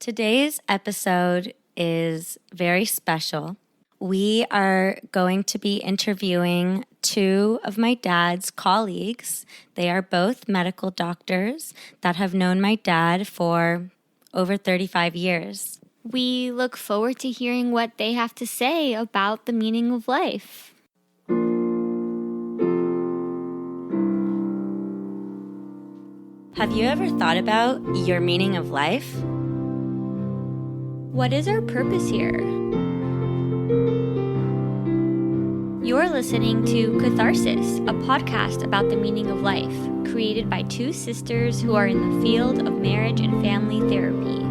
Today's episode is very special. We are going to be interviewing two of my dad's colleagues. They are both medical doctors that have known my dad for over 35 years. We look forward to hearing what they have to say about the meaning of life. Have you ever thought about your meaning of life? What is our purpose here? You're listening to CatharSIS, a podcast about the meaning of life, created by two sisters who are in the field of marriage and family therapy.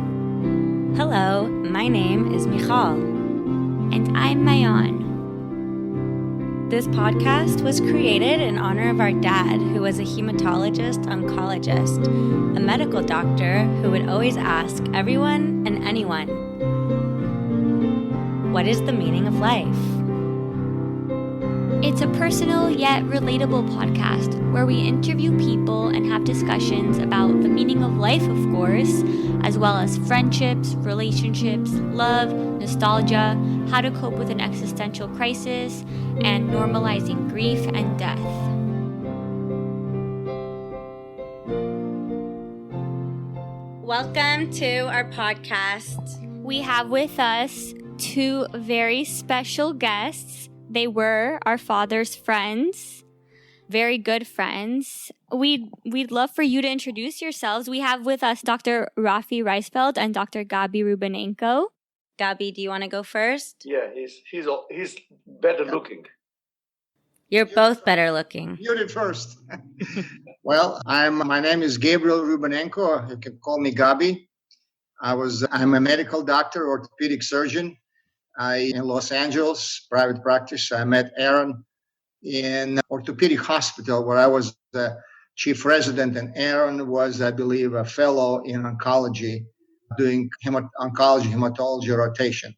Hello, my name is Michal. And I'm Mayan. This podcast was created in honor of our dad, who was a hematologist-oncologist, a medical doctor who would always ask everyone and anyone, what is the meaning of life? It's a personal yet relatable podcast where we interview people and have discussions about the meaning of life, of course, as well as friendships, relationships, love, nostalgia, how to cope with an existential crisis, and normalizing grief and death. Welcome to our podcast. We have with us two very special guests. They were our father's friends, very good friends. We'd love for you to introduce yourselves. We have with us Dr. Rafael Reisfeld and Dr. Gabriel Rubanenko. Gabi, do you want to go first? Yeah, he's better looking. You're both better looking. You did first. Well, my name is Gabriel Rubanenko. You can call me Gabi. I'm a medical doctor, orthopedic surgeon. In Los Angeles, private practice. I met Aaron in orthopedic hospital where I was the chief resident, and Aaron was, I believe, a fellow in oncology, doing oncology hematology rotation.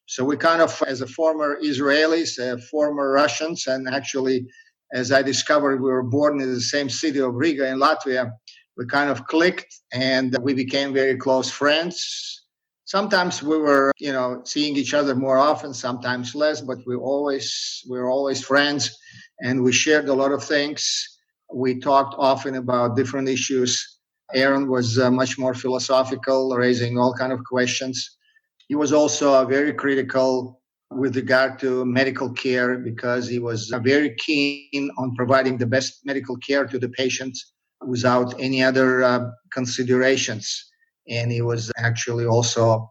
So we kind of, as a former Israelis, former Russians, and actually, as I discovered, we were born in the same city of Riga in Latvia. We kind of clicked, and we became very close friends. Sometimes we were, seeing each other more often, sometimes less, but we were always friends, and we shared a lot of things. We talked often about different issues. Aaron was much more philosophical, raising all kind of questions. He was also very critical with regard to medical care because he was very keen on providing the best medical care to the patients without any other considerations. And he was actually also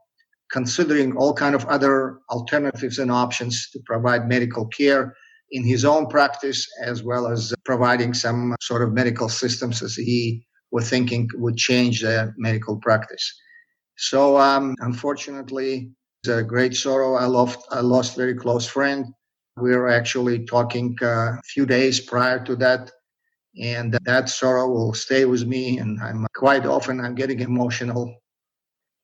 considering all kind of other alternatives and options to provide medical care in his own practice, as well as providing some sort of medical systems as he was thinking would change the medical practice. So unfortunately, it's a great sorrow. I lost a very close friend. We were actually talking a few days prior to that. And that sorrow will stay with me. And I'm getting emotional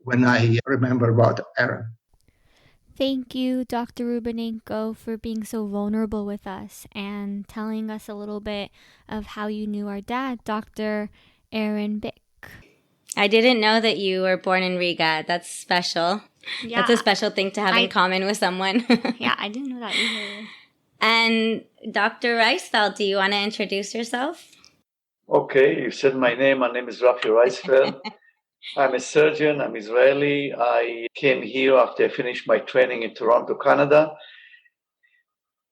when I remember about Aaron. Thank you, Dr. Rubanenko, for being so vulnerable with us and telling us a little bit of how you knew our dad, Dr. Aaron Bick. I didn't know that you were born in Riga. That's special. Yeah. That's a special thing to have in common with someone. Yeah, I didn't know that either. And Dr. Reisfeld, do you want to introduce yourself? Okay, you said my name. My name is Rafael Reisfeld. I'm a surgeon. I'm Israeli. I came here after I finished my training in Toronto, Canada.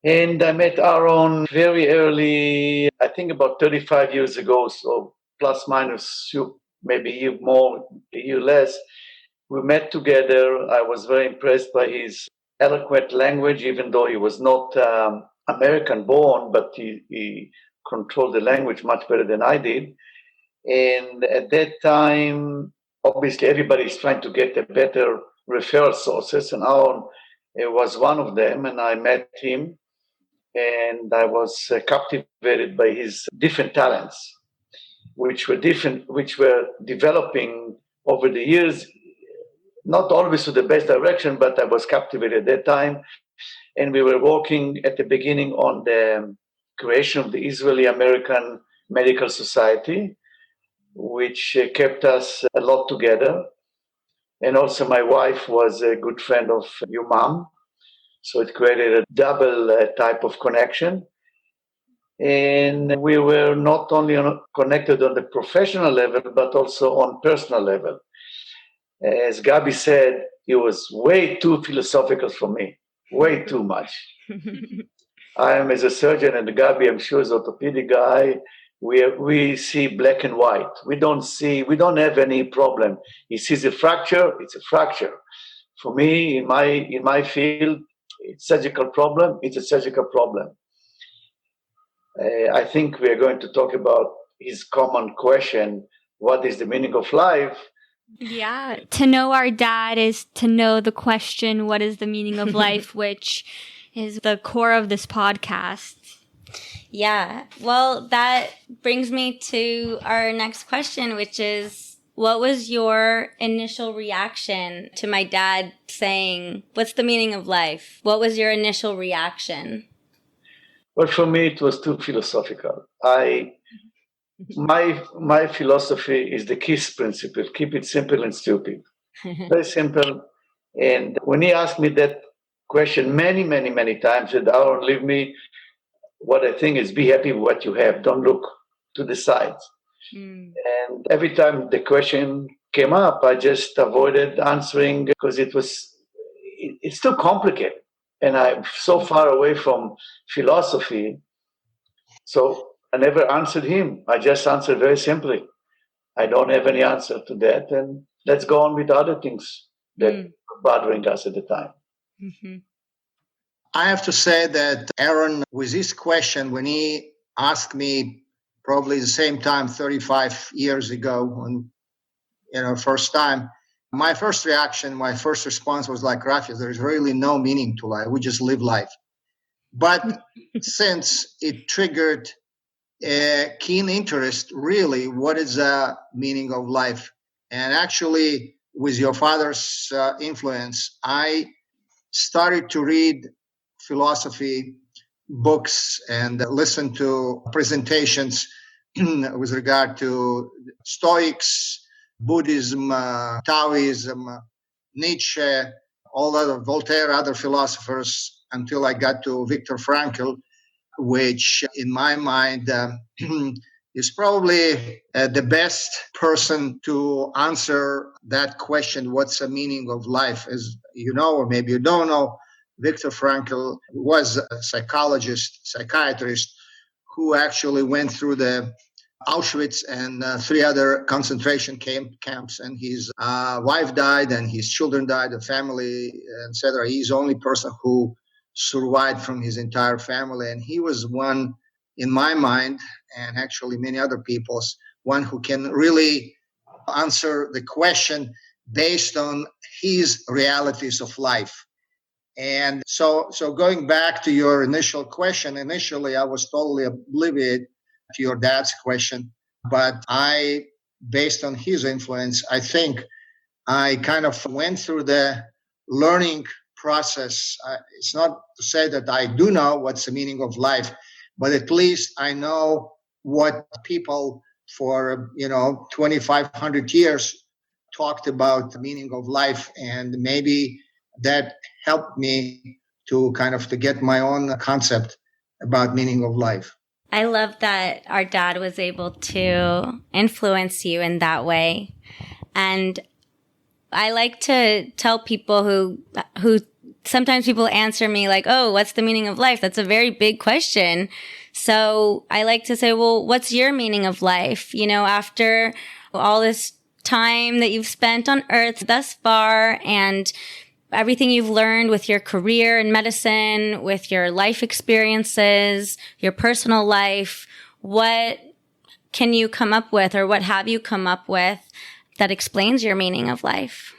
And I met Aaron very early, I think about 35 years ago, so plus minus, maybe a year more, a year less. We met together. I was very impressed by his eloquent language, even though he was not American born, but he controlled the language much better than I did. And at that time, obviously everybody is trying to get a better referral sources, and Aaron was one of them. And I met him, and I was captivated by his different talents, which were developing over the years, not always to the best direction, but I was captivated at that time. And we were working at the beginning on the creation of the Israeli-American Medical Society, which kept us a lot together. And also my wife was a good friend of your mom. So it created a double type of connection. And we were not only connected on the professional level, but also on personal level. As Gabi said, it was way too philosophical for me, way too much. I am as a surgeon, and Gabi, I'm sure, is an orthopedic guy. We see black and white. We don't have any problem. He sees a fracture, it's a fracture. For me, in my field, it's surgical problem, it's a surgical problem. I think we are going to talk about his common question, what is the meaning of life? Yeah, to know our dad is to know the question, what is the meaning of life, which is the core of this podcast. Yeah, well, that brings me to our next question, which is, what was your initial reaction to my dad saying, what's the meaning of life? What was your initial reaction? Well, for me, it was too philosophical. My philosophy is the KISS principle, keep it simple and stupid. Very simple. And when he asked me that question many, many, many times, he said, Aaron, leave me. What I think is be happy with what you have. Don't look to the sides. And every time the question came up, I just avoided answering because it's too complicated. And I'm so far away from philosophy. So I never answered him. I just answered very simply. I don't have any answer to that. And let's go on with other things that were bothering us at the time. Mm-hmm. I have to say that Aaron, with this question, when he asked me probably the same time 35 years ago, when, first time, my first reaction, my first response was like, Rafi, there's really no meaning to life. We just live life. But since it triggered a keen interest, really, what is the meaning of life? And actually, with your father's influence, I started to read philosophy books and listen to presentations with regard to Stoics, Buddhism, Taoism, Nietzsche, all other Voltaire, other philosophers, until I got to Viktor Frankl, which in my mind is probably the best person to answer that question, what's the meaning of life? As you know, or maybe you don't know, Viktor Frankl was a psychiatrist who actually went through the Auschwitz and 3 other concentration camps, and his wife died and his children died, the family, etc. He's the only person who survived from his entire family, and he was one, in my mind, and actually many other people's, one who can really answer the question based on his realities of life. And so going back to your initial question, initially I was totally oblivious to your dad's question, but based on his influence, I think I kind of went through the learning process. It's not to say that I do know what's the meaning of life, but at least I know what people for 2,500 years talked about the meaning of life, and maybe that helped me to get my own concept about meaning of life. I love that our dad was able to influence you in that way. And I like to tell people who sometimes people answer me like, oh, what's the meaning of life? That's a very big question. So I like to say, well, what's your meaning of life? After all this time that you've spent on earth thus far and everything you've learned with your career in medicine, with your life experiences, your personal life, what can you come up with, or what have you come up with that explains your meaning of life?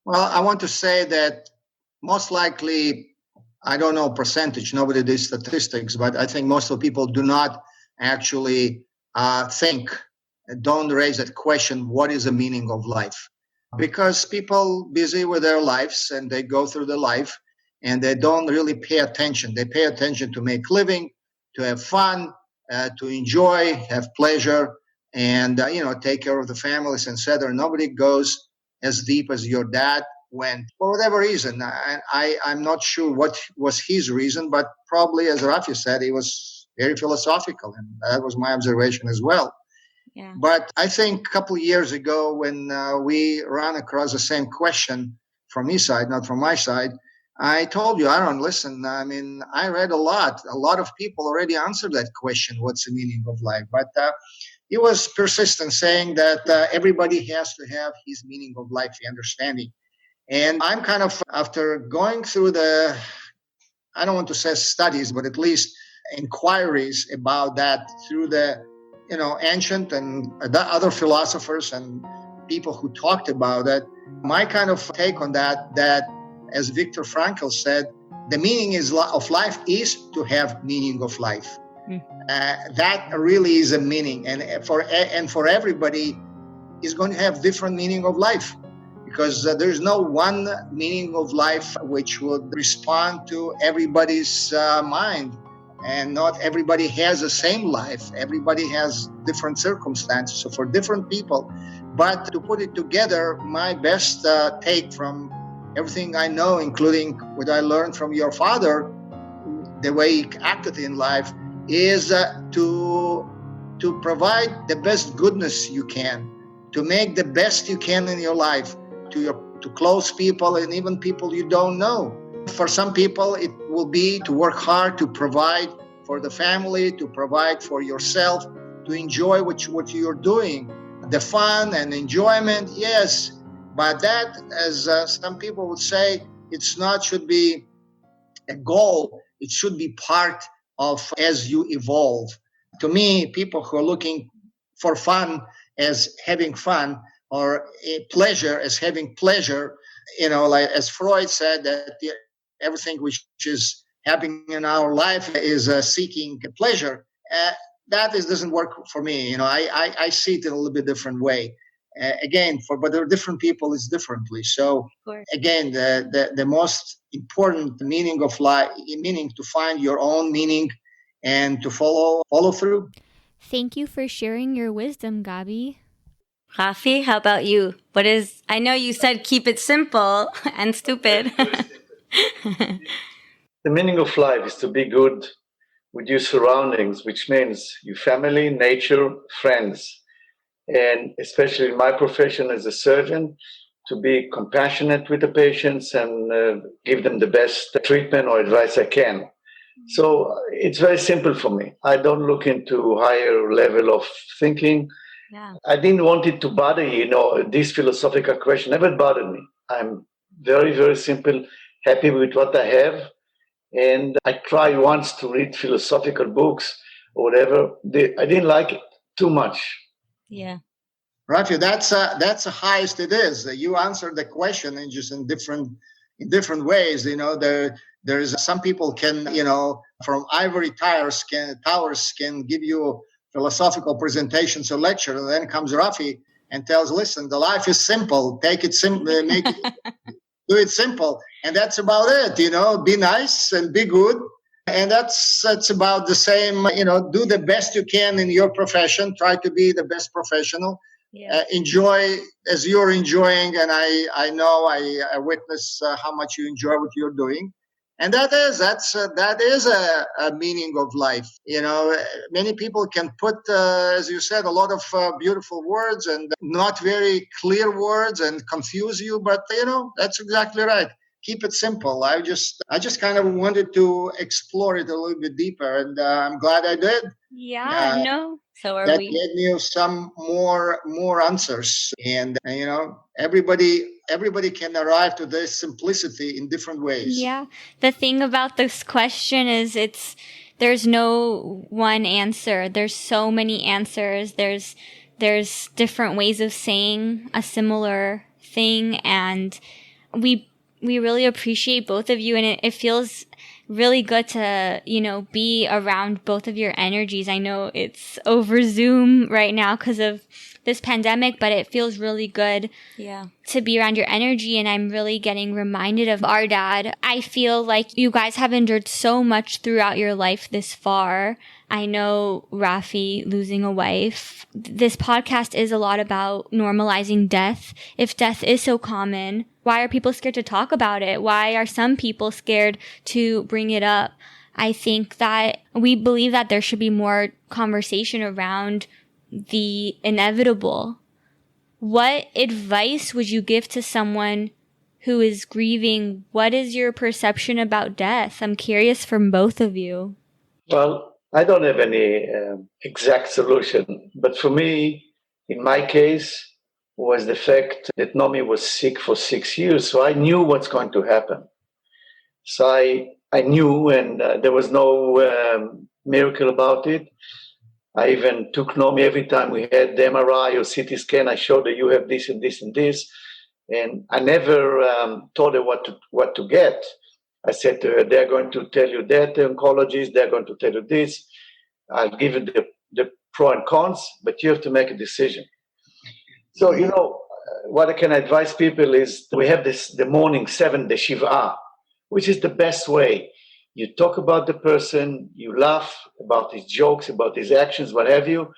Well, I want to say that most likely, I don't know percentage, nobody did statistics, but I think most of the people do not actually don't raise that question, what is the meaning of life? Because people busy with their lives and they go through the life and they don't really pay attention. They pay attention to make living, to have fun, to enjoy, have pleasure, and take care of the families, etc. Nobody goes as deep as your dad went for whatever reason. I'm not sure what was his reason, but probably, as Rafi said, he was very philosophical, and that was my observation as well. Yeah. But I think a couple of years ago, when we ran across the same question from his side, not from my side, I told you, Aaron, listen, I mean, I read a lot. A lot of people already answered that question, what's the meaning of life? But he was persistent, saying that everybody has to have his meaning of life understanding. And I'm kind of, after going through the, I don't want to say studies, but at least inquiries about that through the, ancient and the other philosophers and people who talked about it, my kind of take on that, as Viktor Frankl said, the meaning of life is to have meaning of life. That really is a meaning, and for everybody is going to have different meaning of life, because there's no one meaning of life which would respond to everybody's mind. And not everybody has the same life. Everybody has different circumstances. So for different people, but to put it together, my best take from everything I know, including what I learned from your father, the way he acted in life, is to provide the best goodness you can, to make the best you can in your life, to close people and even people you don't know. For some people, it will be to work hard to provide for the family, to provide for yourself, to enjoy what you're doing. The fun and enjoyment, yes, but that, as some people would say, should be a goal. It should be part of as you evolve. To me, people who are looking for fun as having fun, or a pleasure as having pleasure, like as Freud said, that everything which is happening in our life is seeking pleasure. That doesn't work for me. I see it in a little bit different way. But there are different people, it's differently. So again, the most important meaning of life, meaning to find your own meaning and to follow through. Thank you for sharing your wisdom, Gabi. Rafi, how about you? I know you said keep it simple and stupid. The meaning of life is to be good with your surroundings, which means your family, nature, friends. And especially in my profession as a surgeon, to be compassionate with the patients and give them the best treatment or advice I can. So it's very simple for me. I don't look into higher level of thinking. Yeah. I didn't want it to bother you, this philosophical question never bothered me. I'm very, very simple, happy with what I have. And I tried once to read philosophical books or whatever. I didn't like it too much. Yeah. Rafi, that's the highest it is. You answered the question in just in different ways. There's some people can, from ivory towers can give you philosophical presentations or lecture, and then comes Rafi and tells, listen, the life is simple. Take it simple, do it simple. And that's about it, be nice and be good. And that's about the same, do the best you can in your profession. Try to be the best professional. Yeah. Enjoy as you're enjoying. And I know I witness how much you enjoy what you're doing. And that is a meaning of life. Many people can put, as you said, a lot of beautiful words and not very clear words and confuse you. But, that's exactly right. Keep it simple. I just kind of wanted to explore it a little bit deeper, and I'm glad I did. Yeah, no. So are that we. gave me some more answers, and everybody can arrive to this simplicity in different ways. Yeah, the thing about this question is there's no one answer. There's so many answers. There's different ways of saying a similar thing, and we really appreciate both of you, and it feels really good to, be around both of your energies. I know it's over Zoom right now because of this pandemic, but it feels really good to be around your energy. And I'm really getting reminded of our dad. I feel like you guys have endured so much throughout your life this far. I know Rafi losing a wife. This podcast is a lot about normalizing death. If death is so common, why are people scared to talk about it? Why are some people scared to bring it up? I think that we believe that there should be more conversation around the inevitable. What advice would you give to someone who is grieving? What is your perception about death? I'm curious from both of you. Well, I don't have any exact solution, but for me, in my case, was the fact that Nomi was sick for 6 years, so I knew what's going to happen. So I knew, and there was no miracle about it. I even took Nomi every time we had the MRI or CT scan. I showed her, you have this and this and this. And I never told her what to get. I said to her, they're going to tell you that, the oncologist, they're going to tell you this. I'll give you the pro and cons, but you have to make a decision. So, what I can advise people is we have the morning 7, the Shiva, which is the best way. You talk about the person, you laugh about his jokes, about his actions, what have you.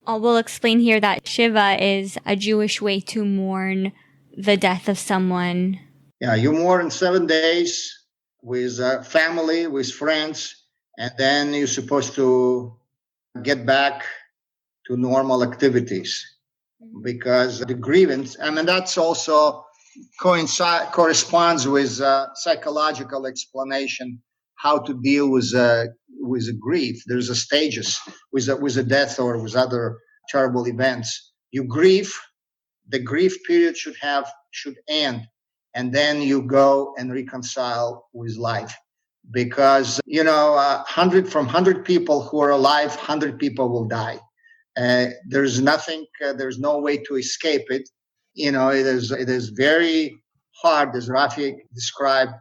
We'll explain here that Shiva is a Jewish way to mourn the death of someone. Yeah, you mourn 7 days with family, with friends, and then you're supposed to get back to normal activities. Because the grievance, that's also corresponds with psychological explanation how to deal with grief. There's a stages with a death or with other terrible events. You grieve, the grief period should end, and then you go and reconcile with life. Because 100 people who are alive, 100 people will die. There's nothing. There's no way to escape it. It is very hard, as Rafi described,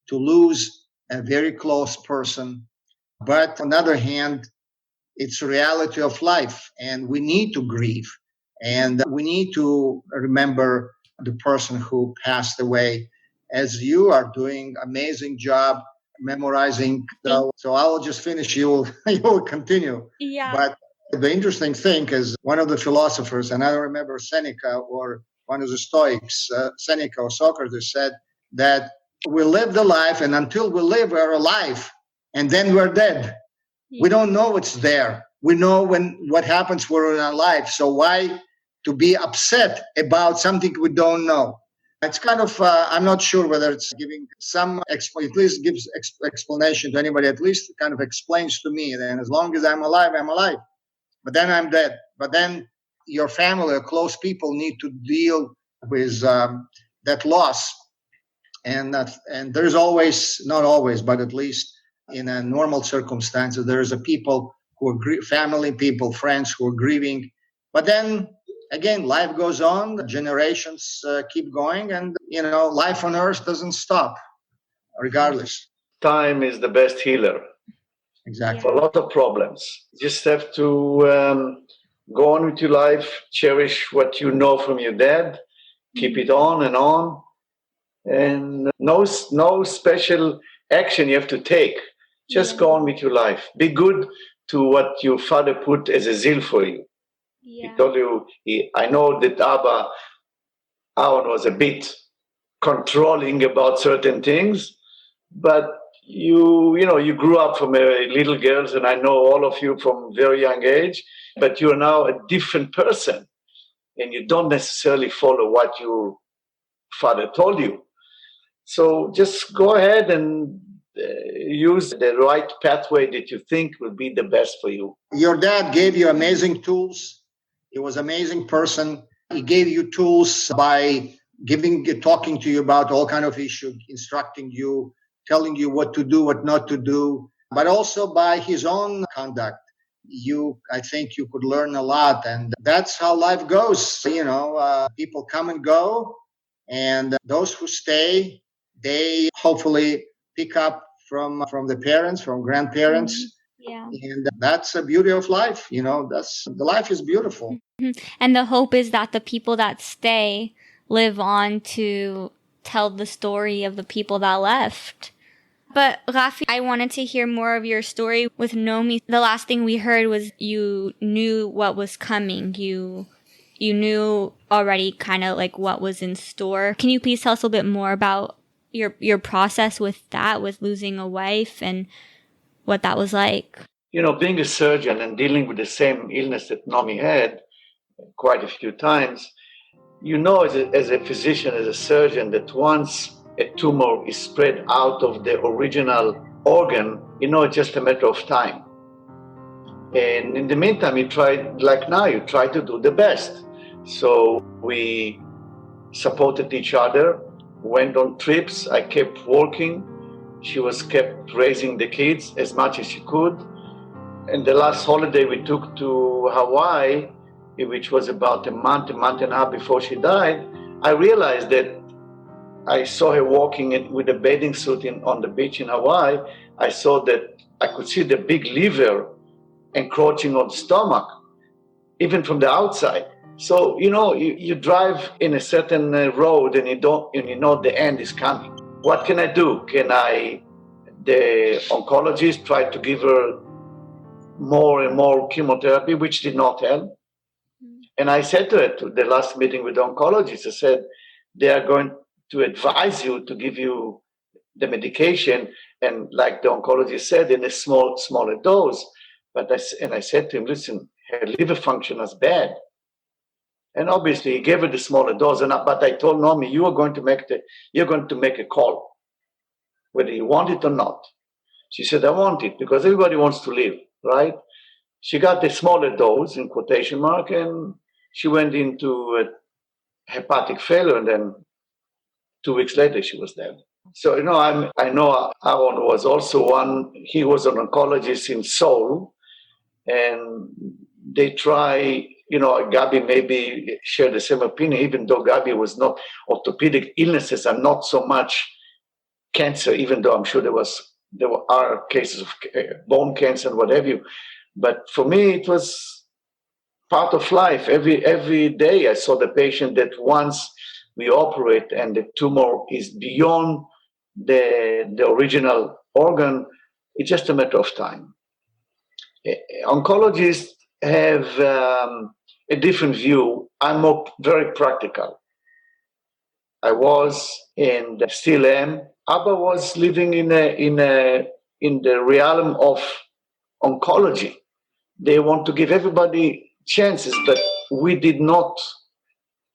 to lose a very close person. But on the other hand, it's a reality of life, and we need to grieve, and we need to remember the person who passed away. As you are doing amazing job memorizing. So I'll just finish. You will continue. Yeah. But the interesting thing is one of the philosophers, and I don't remember Seneca or one of the Stoics, Seneca or Socrates, said that we live the life, and until we live, we're alive, and then we're dead. Yeah. We don't know what's there. We know what happens when we're alive. So why to be upset about something we don't know? It's kind of, I'm not sure whether it's giving some, at least gives explanation to anybody, at least kind of explains to me that as long as I'm alive, I'm alive. But then I'm dead. But then your family or close people need to deal with that loss. And there's always, not always, but at least in a normal circumstances, there's a people who are family, people, friends who are grieving. But then again, life goes on, generations keep going, and life on earth doesn't stop, regardless. Time is the best healer. Exactly. For a lot of problems. You just have to go on with your life, cherish what you know from your dad, keep it on, and no special action you have to take. Just go on with your life. Be good to what your father put as a zeal for you. Yeah. He told you, I know that Aaron was a bit controlling about certain things, but you grew up from little girls, and I know all of you from very young age, but you're now a different person, and you don't necessarily follow what your father told you. So just go ahead and use the right pathway that you think will be the best for you. Your dad gave you amazing tools. He was an amazing person. He gave you tools by talking to you about all kind of issues, instructing you, telling you what to do, what not to do, but also by his own conduct. I think you could learn a lot, and that's how life goes. People come and go, and those who stay, they hopefully pick up from the parents, from grandparents. Yeah. And that's the beauty of life. The life is beautiful. And the hope is that the people that stay live on to tell the story of the people that left. But Rafi, I wanted to hear more of your story with Nomi. The last thing we heard was you knew what was coming. You knew already kind of like what was in store. Can you please tell us a little bit more about your process with that, with losing a wife and what that was like? Being a surgeon and dealing with the same illness that Nomi had quite a few times, as a physician, as a surgeon, that once a tumor is spread out of the original organ, it's just a matter of time. And in the meantime, you try to do the best. So we supported each other, went on trips. I kept working. She was kept raising the kids as much as she could. And the last holiday we took to Hawaii, which was about a month and a half before she died, I realized that I saw her walking with a bathing suit on the beach in Hawaii. I saw that I could see the big liver encroaching on the stomach, even from the outside. So, you drive in a certain road and you know the end is coming. What can I do? The oncologist tried to give her more and more chemotherapy, which did not help. And I said to her, to the last meeting with the oncologist, I said, they are going to advise you to give you the medication, and like the oncologist said, in a smaller dose. And I said to him, listen, her liver function is bad. And obviously he gave her the smaller dose, but I told Nomi, you're going to make a call, whether you want it or not. She said, I want it, because everybody wants to live, right? She got the smaller dose, in quotation mark, and she went into a hepatic failure, and then 2 weeks later she was dead. So, I know Aaron was also he was an oncologist in Seoul, and they try, Gabi maybe shared the same opinion, even though Gabi was not, orthopedic illnesses are not so much cancer, even though I'm sure there are cases of bone cancer and what have you. But for me, it was part of life. Every day I saw the patient that once we operate and the tumor is beyond the original organ, it's just a matter of time. Oncologists have a different view. I'm very practical. I was and still am. Abba was living in the realm of oncology. They want to give everybody chances, but we did not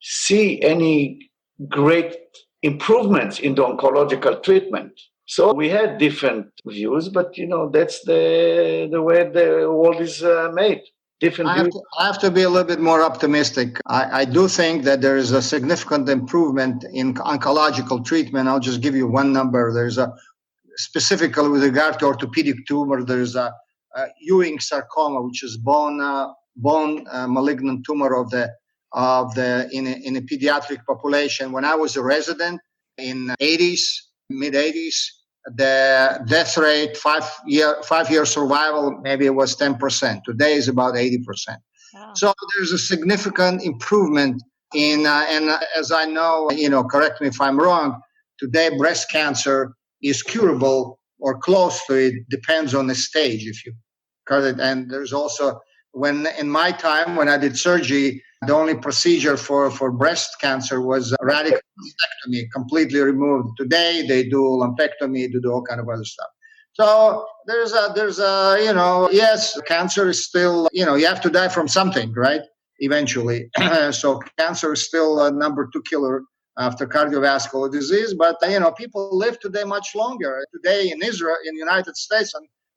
see any great improvements in the oncological treatment. So we had different views, but that's the way the world is made. Different views. I have to be a little bit more optimistic. I do think that there is a significant improvement in oncological treatment. I'll just give you one number. Specifically with regard to orthopedic tumor, there's a Ewing sarcoma, which is bone malignant tumor in a pediatric population. When I was a resident in mid 80s, the death rate, 5-year survival, maybe it was 10%. Today is about 80%. Wow. So there's a significant improvement in, and as I know, correct me if I'm wrong, today breast cancer is curable or close to it, depends on the stage, if you cut it. And there's also, in my time, when I did surgery, the only procedure for breast cancer was radical mastectomy, completely removed. Today, they do lumpectomy, they do all kind of other stuff. So yes, cancer is still, you have to die from something, right? Eventually. So cancer is still a number 2 killer after cardiovascular disease, but people live today much longer. Today in Israel, in the United States,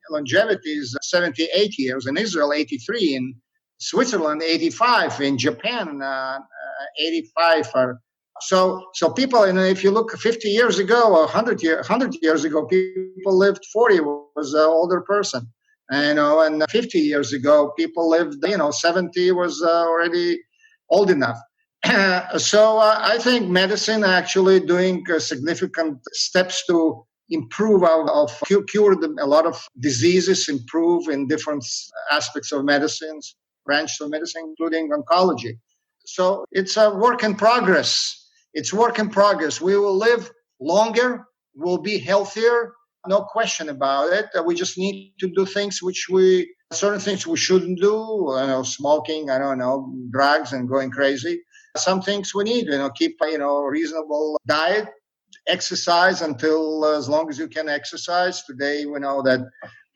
longevity is 78 years. In Israel, 83. In Switzerland, 85. In Japan, 85. So people, if you look 50 years ago or 100 years ago, people lived 40 was an older person. And 50 years ago, people lived, 70 was already old enough. So I think medicine actually doing significant steps to improve cure a lot of diseases, improve in different aspects of medicines, branches of medicine, including oncology. So it's a work in progress. It's work in progress. We will live longer, we'll be healthier, no question about it. We just need to do things certain things we shouldn't do, smoking, drugs and going crazy. Some things we need, keep, reasonable diet, exercise until as long as you can exercise. Today, we know that,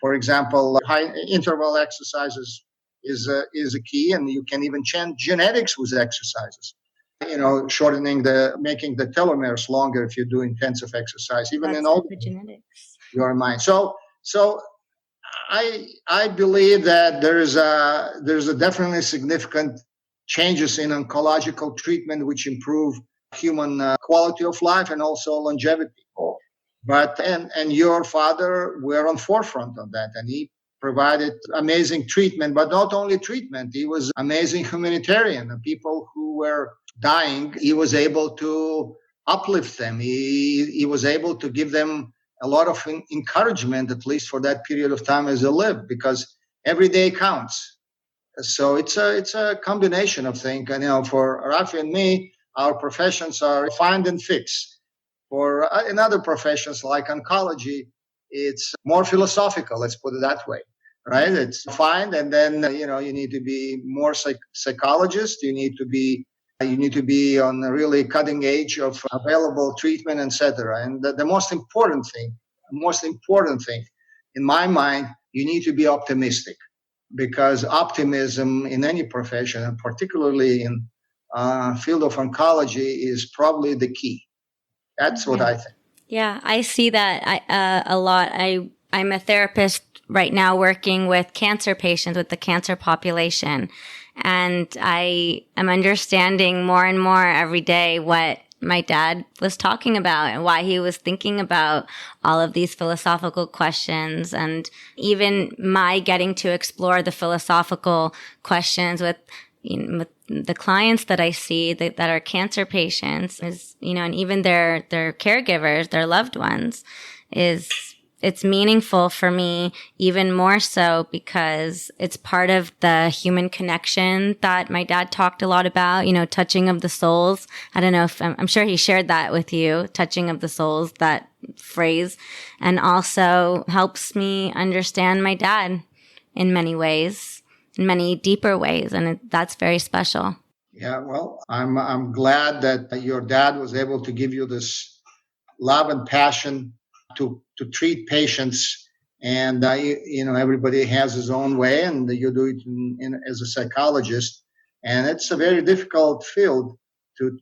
for example, high interval exercises is a key, and you can even change genetics with exercises. Making the telomeres longer if you do intensive exercise, even in all genetics. Your mind. So I believe that there's a definitely significant changes in oncological treatment which improve human quality of life and also longevity. But and your father were on forefront of that, and he provided amazing treatment, but not only treatment, he was amazing humanitarian. The people who were dying, he was able to uplift them. He was able to give them a lot of encouragement, at least for that period of time as they lived, because every day counts. So it's a combination of things. And for Rafi and me, our professions are find and fix. For in other professions like oncology, it's more philosophical. Let's put it that way, right? It's find, and then you need to be more psychologist. You need to be on the really cutting edge of available treatment, etc. And the most important thing, in my mind, you need to be optimistic, because optimism in any profession, and particularly in field of oncology, is probably the key. That's what I think. Yeah, I see that a lot. I'm a therapist right now working with cancer patients, with the cancer population. And I am understanding more and more every day what my dad was talking about and why he was thinking about all of these philosophical questions. And even my getting to explore the philosophical questions with the clients that I see that are cancer patients is, and even their caregivers, their loved ones, it's meaningful for me even more so because it's part of the human connection that my dad talked a lot about, touching of the souls. I don't know if I'm sure he shared that with you, touching of the souls, that phrase, and also helps me understand my dad in many ways, in many deeper ways. And that's very special. Yeah, well, I'm glad that your dad was able to give you this love and passion to treat patients, and everybody has his own way, and you do it as a psychologist, and it's a very difficult field to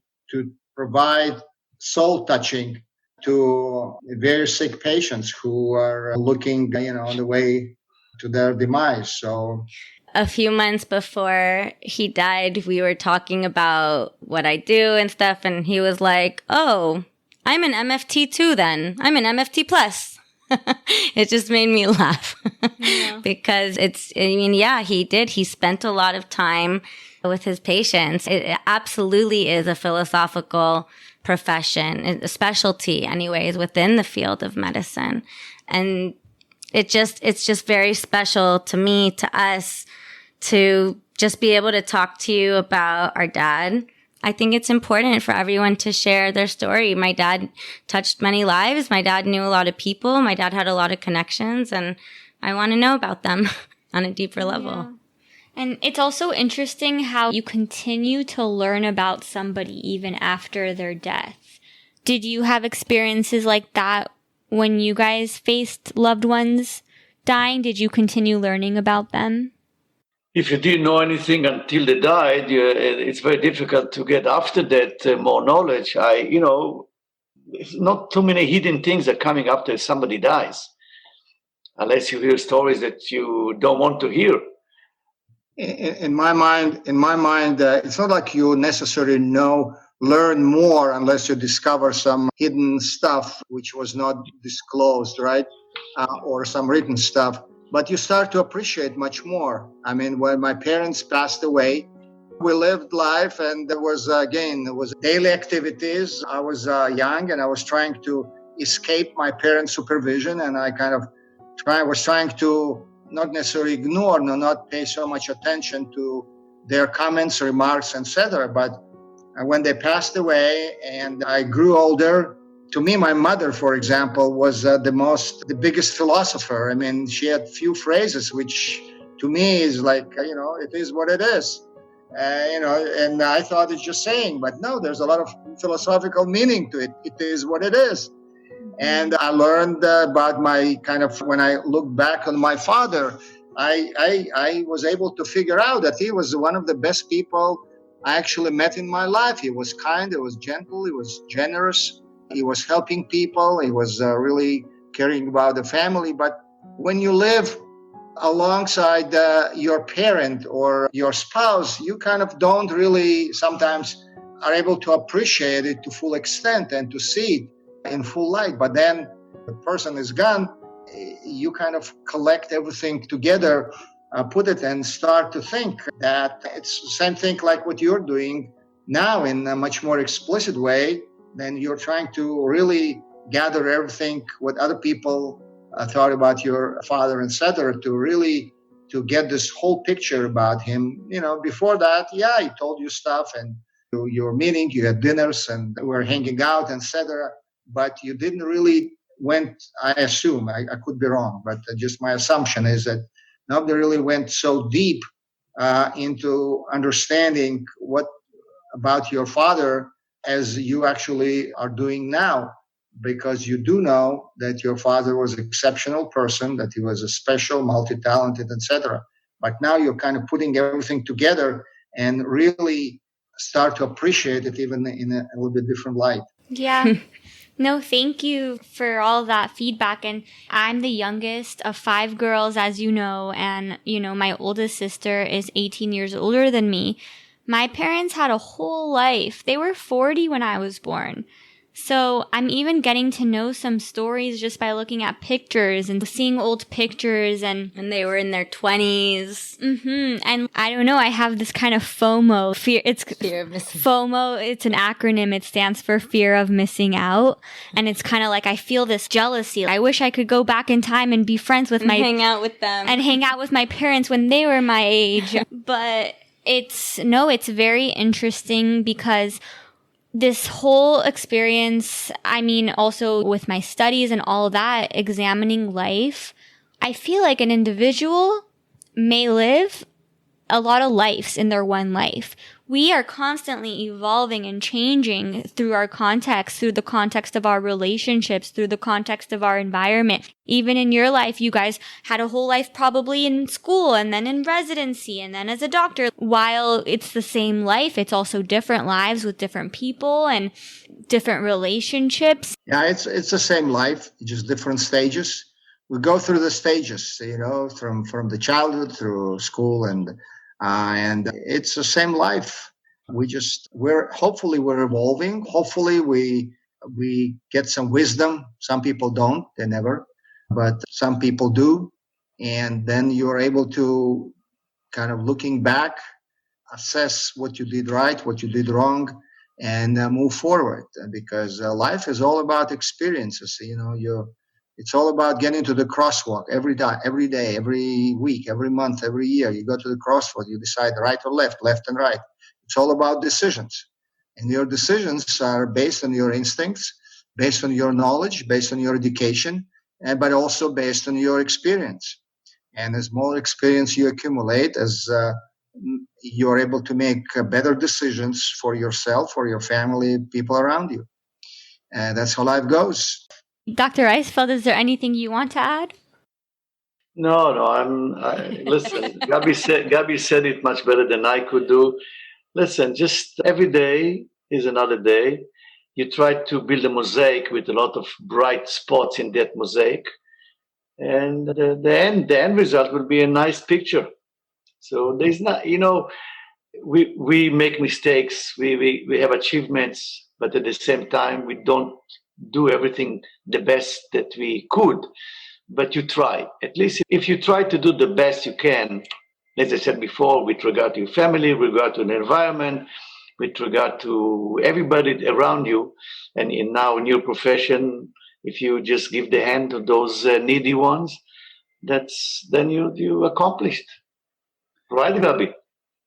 provide soul touching to very sick patients who are looking, on the way to their demise. So. A few months before he died, we were talking about what I do and stuff, and he was like, "Oh, I'm an MFT too then. I'm an MFT plus." It just made me laugh because he did. He spent a lot of time with his patients. It absolutely is a philosophical profession, a specialty anyways, within the field of medicine. And it's just very special to me, to us, to just be able to talk to you about our dad. I think it's important for everyone to share their story. My dad touched many lives. My dad knew a lot of people. My dad had a lot of connections, and I want to know about them on a deeper level. Yeah. And it's also interesting how you continue to learn about somebody even after their death. Did you have experiences like that when you guys faced loved ones dying? Did you continue learning about them? If you didn't know anything until they died, it's very difficult to get after that more knowledge. It's not too many hidden things are coming after somebody dies, unless you hear stories that you don't want to hear. In my mind, it's not like you necessarily learn more unless you discover some hidden stuff which was not disclosed, right? Or some written stuff. But you start to appreciate much more. I mean, when my parents passed away, we lived life, and there was daily activities. I was young, and I was trying to escape my parents' supervision, and I kind of was trying to not necessarily ignore, not pay so much attention to their comments, remarks, etc. But when they passed away and I grew older, to me, my mother, for example, was the biggest philosopher. I mean, she had few phrases, which to me is like, it is what it is. And I thought it's just saying, but no, there's a lot of philosophical meaning to it. It is what it is. And I learned about when I look back on my father, I was able to figure out that he was one of the best people I actually met in my life. He was kind, he was gentle, he was generous, he was helping people, he was really caring about the family. But when you live alongside your parent or your spouse, you kind of don't really sometimes are able to appreciate it to full extent and to see it in full light. But then the person is gone, you kind of collect everything together, put it and start to think that it's the same thing like what you're doing now in a much more explicit way. Then you're trying to really gather everything what other people thought about your father, etc., to get this whole picture about him. Before that, he told you stuff and you were meeting, you had dinners and we were hanging out, etc. But you didn't really I assume, I could be wrong, but just my assumption is that nobody really went so deep into understanding what about your father as you actually are doing now, because you do know that your father was an exceptional person, that he was a special, multi-talented, etc. But now you're kind of putting everything together and really start to appreciate it even in a little bit different light. Yeah. No, thank you for all that feedback. And I'm the youngest of 5 girls, as you know, and, my oldest sister is 18 years older than me. My parents had a whole life. They were 40 when I was born. So I'm even getting to know some stories just by looking at pictures and seeing old pictures and they were in their 20s. And I don't know, I have this kind of FOMO. Fear of missing. FOMO, it's an acronym. It stands for fear of missing out. And it's kind of like I feel this jealousy. I wish I could go back in time and be friends with hang out with them. And hang out with my parents when they were my age. But it's very interesting because this whole experience, also with my studies and all that, examining life, I feel like an individual may live a lot of lives in their one life. We are constantly evolving and changing through our context, through the context of our relationships, through the context of our environment. Even in your life, you guys had a whole life probably in school and then in residency and then as a doctor. While it's the same life, it's also different lives with different people and different relationships. Yeah, it's the same life, just different stages. We go through the stages, from the childhood through school and it's the same life. Hopefully we're evolving. Hopefully we get some wisdom. Some people don't, they never, but some people do. And then you're able to kind of looking back, assess what you did right, what you did wrong, and move forward. Because life is all about experiences. It's all about getting to the crosswalk every day, every week, every month, every year. You go to the crosswalk, you decide right or left and right. It's all about decisions. And your decisions are based on your instincts, based on your knowledge, based on your education, but also based on your experience. And as more experience you accumulate, as you're able to make better decisions for yourself, for your family, people around you. And that's how life goes. Dr. Reisfeld, is there anything you want to add? No. Listen, Gabi said it much better than I could do. Listen, just every day is another day. You try to build a mosaic with a lot of bright spots in that mosaic, and the end result will be a nice picture. So there's not, we make mistakes, we have achievements, but at the same time we don't do everything the best that we could, but you try. At least if you try to do the best you can, as I said before, with regard to your family, with regard to the environment, with regard to everybody around you, and now in your profession, if you just give the hand to those needy ones, then you accomplished, right, Gabi?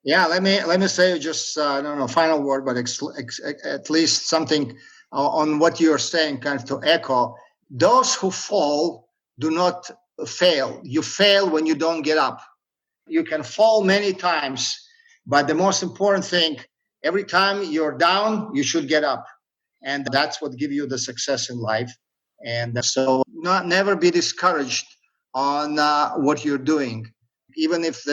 Yeah, let me say just I don't know, final word, but at least something on what you're saying, kind of to echo. Those who fall do not fail. You fail when you don't get up. You can fall many times, but the most important thing, every time you're down, you should get up, and that's what gives you the success in life. And so, never be discouraged on what you're doing, even if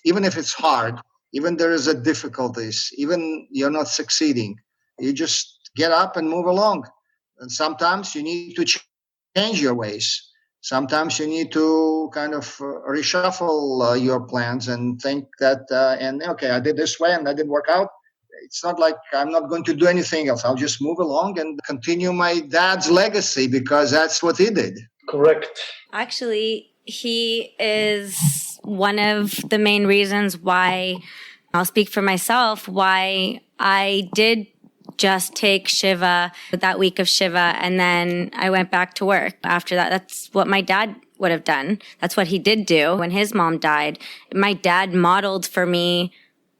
even if it's hard, even there is a difficulties, even you're not succeeding, you just get up and move along. And sometimes you need to change your ways. Sometimes you need to kind of reshuffle your plans and think that, okay, I did this way and that didn't work out. It's not like I'm not going to do anything else. I'll just move along and continue my dad's legacy because that's what he did. Correct. Actually, he is one of the main reasons why, I'll speak for myself, why I did just take Shiva that week of Shiva, and then I went back to work after that. That's what my dad would have done. That's what he did do when his mom died. My dad modeled for me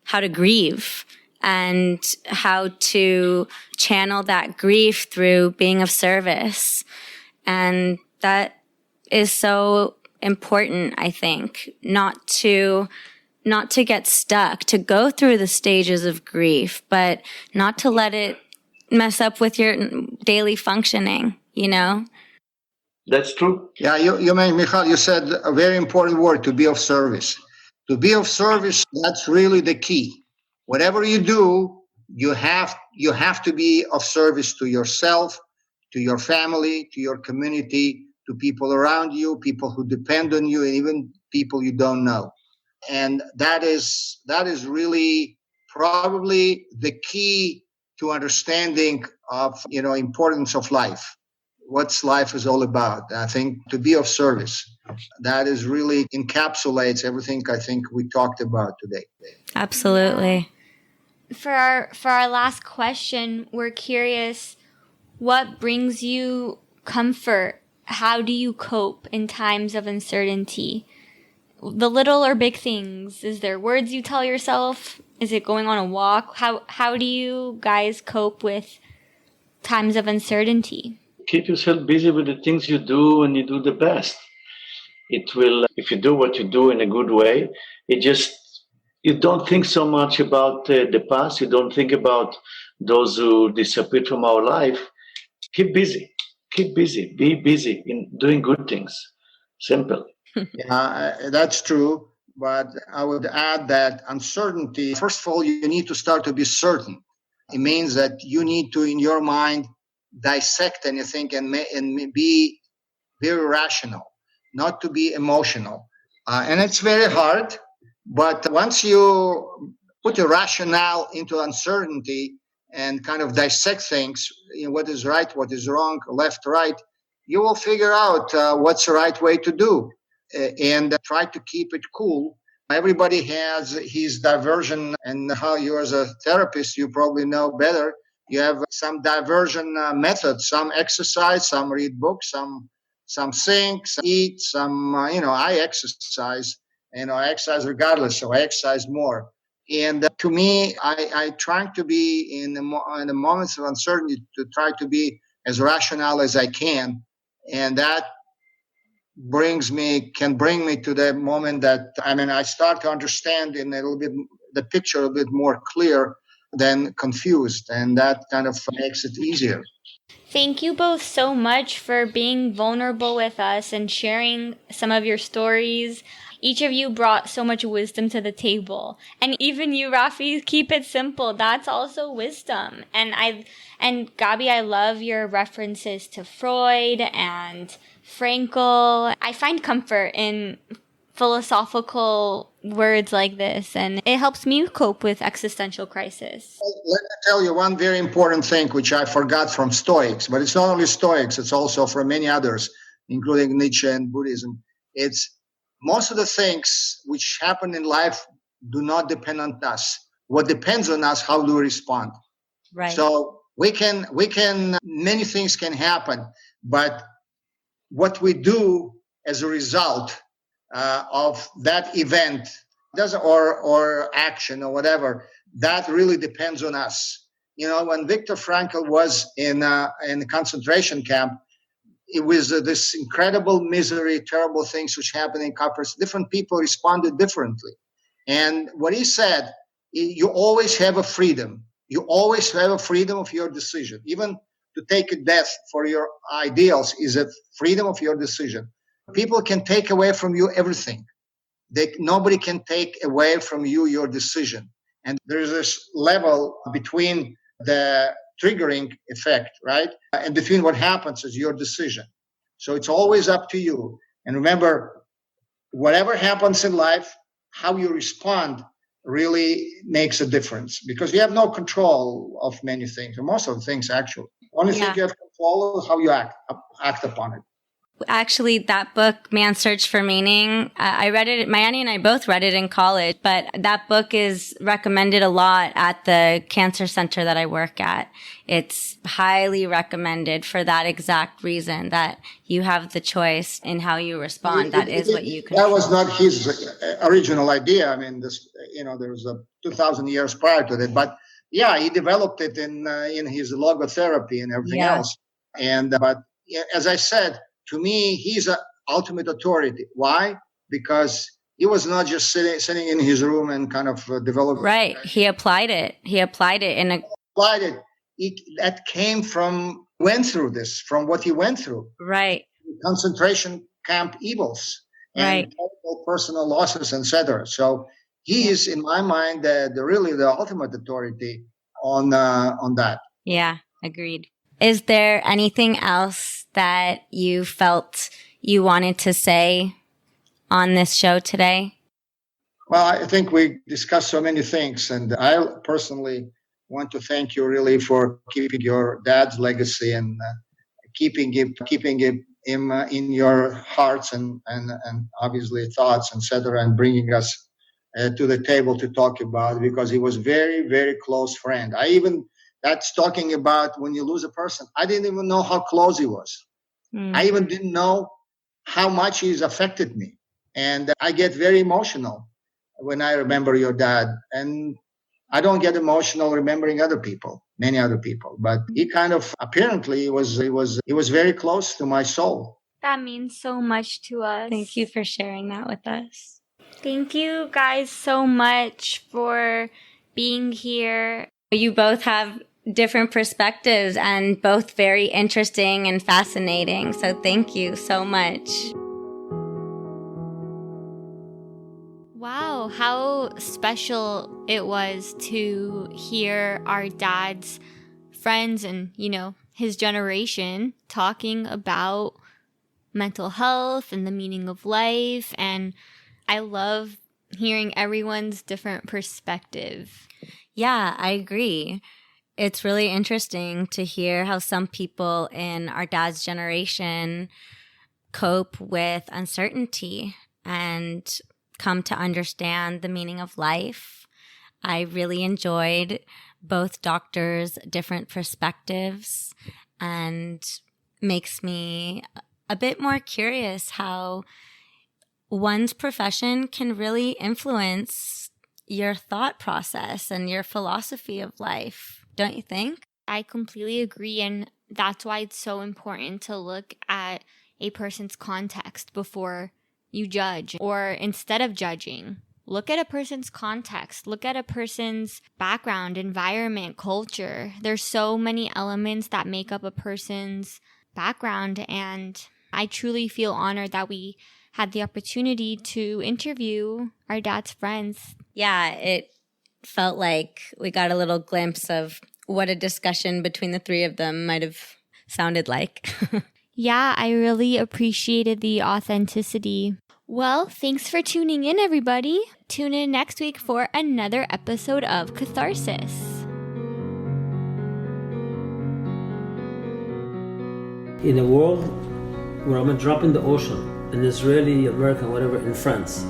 how to grieve and how to channel that grief through being of service. And that is so important, I think, not to get stuck, to go through the stages of grief, but not to let it mess up with your daily functioning, you know? That's true. Yeah, Michal, you said a very important word, to be of service. To be of service, that's really the key. Whatever you do, you have to be of service to yourself, to your family, to your community, to people around you, people who depend on you, and even people you don't know. And that is really probably the key to understanding of importance of life. What's life is all about. I think to be of service, that is really encapsulates everything I think we talked about today. Absolutely. For our last question, we're curious, what brings you comfort? How do you cope in times of uncertainty? The little or big things. Is there words you tell yourself? Is it going on a walk? How do you guys cope with times of uncertainty? Keep yourself busy with the things you do, and you do the best. It will, if you do what you do in a good way, you don't think so much about the past. You don't think about those who disappeared from our life. Keep busy. Be busy in doing good things. Simple. Yeah, that's true. But I would add that uncertainty, first of all, you need to start to be certain. It means that you need to, in your mind, dissect anything and be very rational, not to be emotional. And it's very hard. But once you put your rationale into uncertainty and kind of dissect things, what is right, what is wrong, left, right, you will figure out what's the right way to do. And try to keep it cool. Everybody has his diversion, and how you as a therapist, you probably know better. You have some diversion methods, some exercise, some read books, some sing, some eat, some, I exercise, I exercise regardless, so I exercise more. And to me, I try to be in the moments of uncertainty to try to be as rational as I can. And that can bring me to the moment that I start to understand in a little bit the picture a little bit more clear than confused, and that kind of makes it easier. Thank you both so much for being vulnerable with us and sharing some of your stories. Each of you brought so much wisdom to the table. And even you, Rafi, keep it simple. That's also wisdom. And Gabi, I love your references to Freud and Frankl. I find comfort in philosophical words like this, and it helps me cope with existential crisis. Let me tell you one very important thing which I forgot from Stoics, but it's not only Stoics, it's also from many others, including Nietzsche and Buddhism. It's most of the things which happen in life do not depend on us. What depends on us, how do we respond? Right. So Many things can happen, but what we do as a result of that event or action or whatever, that really depends on us. When Viktor Frankl was in the concentration camp, it was this incredible misery, terrible things which happened in CatharSIS. Different people responded differently. And what he said, you always have a freedom. You always have a freedom of your decision. Even to take a death for your ideals is a freedom of your decision. People can take away from you everything. Nobody can take away from you your decision. And there's this level between the triggering effect, right? And between what happens is your decision. So it's always up to you. And remember, whatever happens in life, how you respond really makes a difference, because you have no control of many things, or most of the things actually. Only thing you have control is how you act upon it. Actually, that book, Man's Search for Meaning, I read it, my auntie and I both read it in college, but that book is recommended a lot at the cancer center that I work at. It's highly recommended for that exact reason, that you have the choice in how you respond. That is what you control. That was not his original idea. I mean, there was 2,000 years prior to that, but yeah, he developed it in his logotherapy and everything else. But as I said, to me, he's an ultimate authority. Why? Because he was not just sitting in his room and kind of developing. Right. He applied it. That came from what he went through. Right. Concentration camp evils and terrible personal losses, etc. So he is, in my mind, really the ultimate authority on that. Yeah, agreed. Is there anything else that you felt you wanted to say on this show today? Well, I think we discussed so many things, and I personally want to thank you really for keeping your dad's legacy and keeping him in your hearts and obviously thoughts, etc., and bringing us to the table to talk about it, because he was very, very close friend. That's talking about when you lose a person. I didn't even know how close he was. I even didn't know how much he's affected me. And I get very emotional when I remember your dad. And I don't get emotional remembering many other people. But he kind of apparently was very close to my soul. That means so much to us. Thank you for sharing that with us. Thank you guys so much for being here. You both have different perspectives and both very interesting and fascinating. So thank you so much. Wow, how special it was to hear our dad's friends and, his generation talking about mental health and the meaning of life. And I love hearing everyone's different perspective. Yeah, I agree. It's really interesting to hear how some people in our dad's generation cope with uncertainty and come to understand the meaning of life. I really enjoyed both doctors' different perspectives, and makes me a bit more curious how one's profession can really influence your thought process and your philosophy of life. Don't you think? I completely agree. And that's why it's so important to look at a person's context before you judge, or instead of judging. Look at a person's context. Look at a person's background, environment, culture. There's so many elements that make up a person's background. And I truly feel honored that we had the opportunity to interview our dad's friends. Yeah, it felt like we got a little glimpse of what a discussion between the three of them might have sounded like. Yeah, I really appreciated the authenticity. Well, thanks for tuning in, everybody. Tune in next week for another episode of CatharSIS. In a world where I'm a drop in the ocean, an Israeli, American, whatever, in France,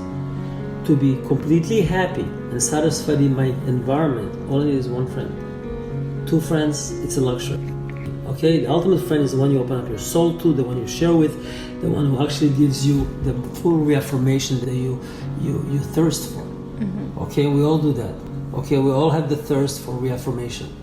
to be completely happy and satisfied in my environment only is one friend. 2 friends, it's a luxury. Okay, the ultimate friend is the one you open up your soul to, the one you share with, the one who actually gives you the full reaffirmation that you thirst for. Okay, we all do that. Okay, we all have the thirst for reaffirmation.